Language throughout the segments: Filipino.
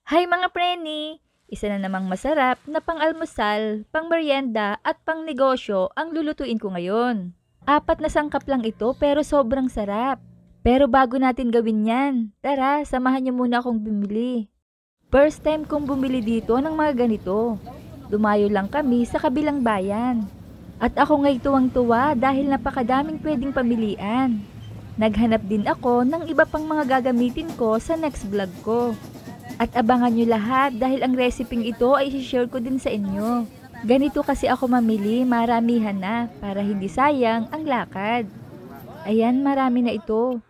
Hi mga preni! Isa na namang masarap na pang-almusal, pang-merienda at pang-negosyo ang lulutuin ko ngayon. 4 na sangkap lang ito pero sobrang sarap. Pero bago natin gawin yan, tara samahan niyo muna akong bumili. First time kong bumili dito ng mga ganito. Dumayo lang kami sa kabilang bayan. At ako nga'y tuwang-tuwa dahil napakadaming pwedeng pamilian. Naghanap din ako ng iba pang mga gagamitin ko sa next vlog ko. At abangan nyo lahat dahil ang reseping ito ay i-share ko din sa inyo. Ganito kasi ako mamili, maramihan na para hindi sayang ang lakad. Ayan, marami na ito.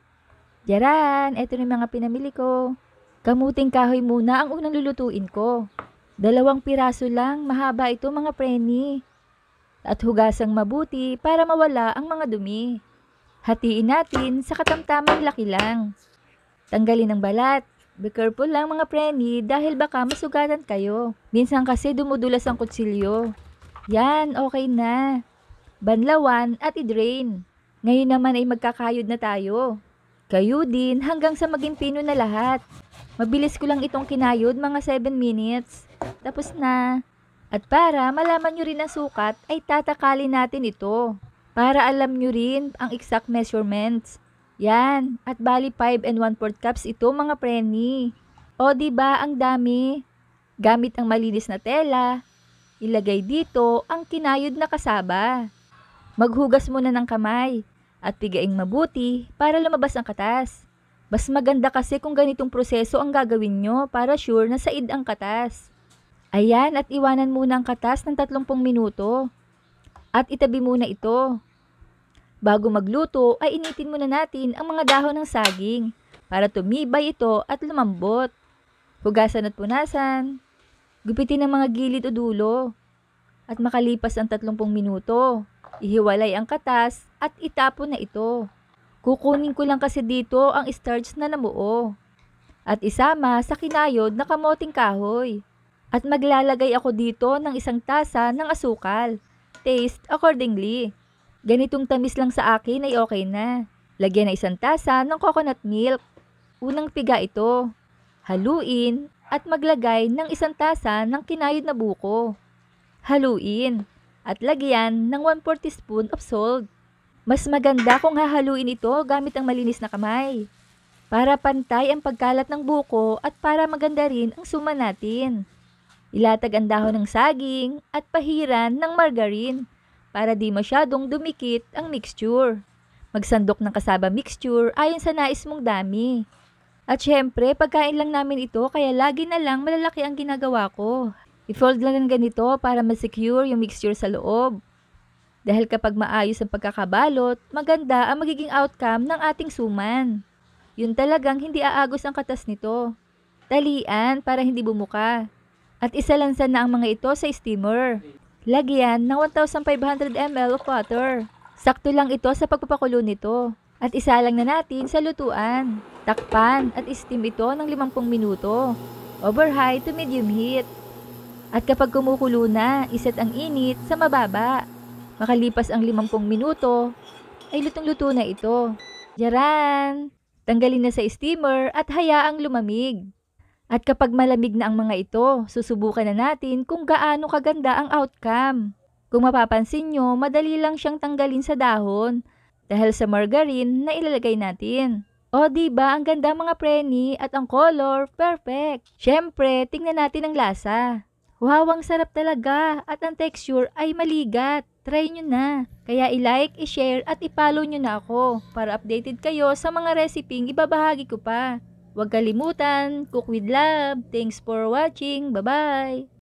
Diyaran, eto na yung mga pinamili ko. Kamuting kahoy muna ang unang lulutuin ko. 2 piraso lang, mahaba ito mga preni. At hugasang mabuti para mawala ang mga dumi. Hatiin natin sa katamtamang laki lang. Tanggalin ang balat. Be careful lang mga preni dahil baka masugatan kayo. Minsan kasi dumudulas ang kutsilyo. Yan, okay na. Banlawan at i-drain. Ngayon naman ay magkakayod na tayo. Kayo din hanggang sa maging pino na lahat. Mabilis ko lang itong kinayod mga 7 minutes. Tapos na. At para malaman nyo rin ang sukat ay tatakalin natin ito. Para alam nyo rin ang exact measurements. Yan, at bali 5 and 1/4 cups ito mga preni. O diba ang dami? Gamit ang malinis na tela, ilagay dito ang kinayod na kasaba. Maghugas muna ng kamay at pigaing mabuti para lumabas ang katas. Mas maganda kasi kung ganitong proseso ang gagawin nyo para sure na said ang katas. Ayan, at iwanan muna ang katas ng 30 minuto. At itabi muna ito. Bago magluto ay initin muna natin ang mga dahon ng saging para tumibay ito at lumambot. Hugasan at punasan. Gupitin ang mga gilid o dulo. At makalipas ang 30 minuto, ihiwalay ang katas at itapon na ito. Kukunin ko lang kasi dito ang starch na namuo. At isama sa kinayod na kamoting kahoy. At maglalagay ako dito ng 1 tasa ng asukal. Taste accordingly. Ganitong tamis lang sa akin ay okay na. Lagyan ng 1 tasa ng coconut milk. Unang piga ito. Haluin at maglagay ng 1 tasa ng kinayod na buko. Haluin at lagyan ng 1/4 teaspoon of salt. Mas maganda kung hahaluin ito gamit ang malinis na kamay. Para pantay ang pagkalat ng buko at para maganda rin ang suma natin. Ilatag ang dahon ng saging at pahiran ng margarine para di masyadong dumikit ang mixture. Magsandok ng kasaba mixture ayon sa nais mong dami. At syempre, pagkain lang namin ito kaya lagi na lang malalaki ang ginagawa ko. I-fold lang ng ganito para ma-secure yung mixture sa loob. Dahil kapag maayos ang pagkakabalot, maganda ang magiging outcome ng ating suman. Yun talagang hindi aagos ang katas nito. Talian para hindi bumuka. At isalansan na ang mga ito sa steamer. Lagyan ng 1,500 ml of water. Sakto lang ito sa pagpapakulo nito. At isalang na natin sa lutuan. Takpan at steam ito ng 50 minuto. Over high to medium heat. At kapag kumukulo na, iset ang init sa mababa. Makalipas ang 50 minuto, ay lutong-luto na ito. Yaran! Tanggalin na sa steamer at hayaang lumamig. At kapag malamig na ang mga ito, susubukan na natin kung gaano kaganda ang outcome. Kung mapapansin nyo, madali lang siyang tanggalin sa dahon dahil sa margarine na ilalagay natin. O diba ang ganda mga preni at ang color, perfect. Syempre, tingnan natin ang lasa. Wow, ang sarap talaga at ang texture ay maligat. Try nyo na. Kaya i-like, i-share at i-follow nyo na ako para updated kayo sa mga reseping ibabahagi ko pa. Huwag kalimutan, cook with love. Thanks for watching. Bye-bye!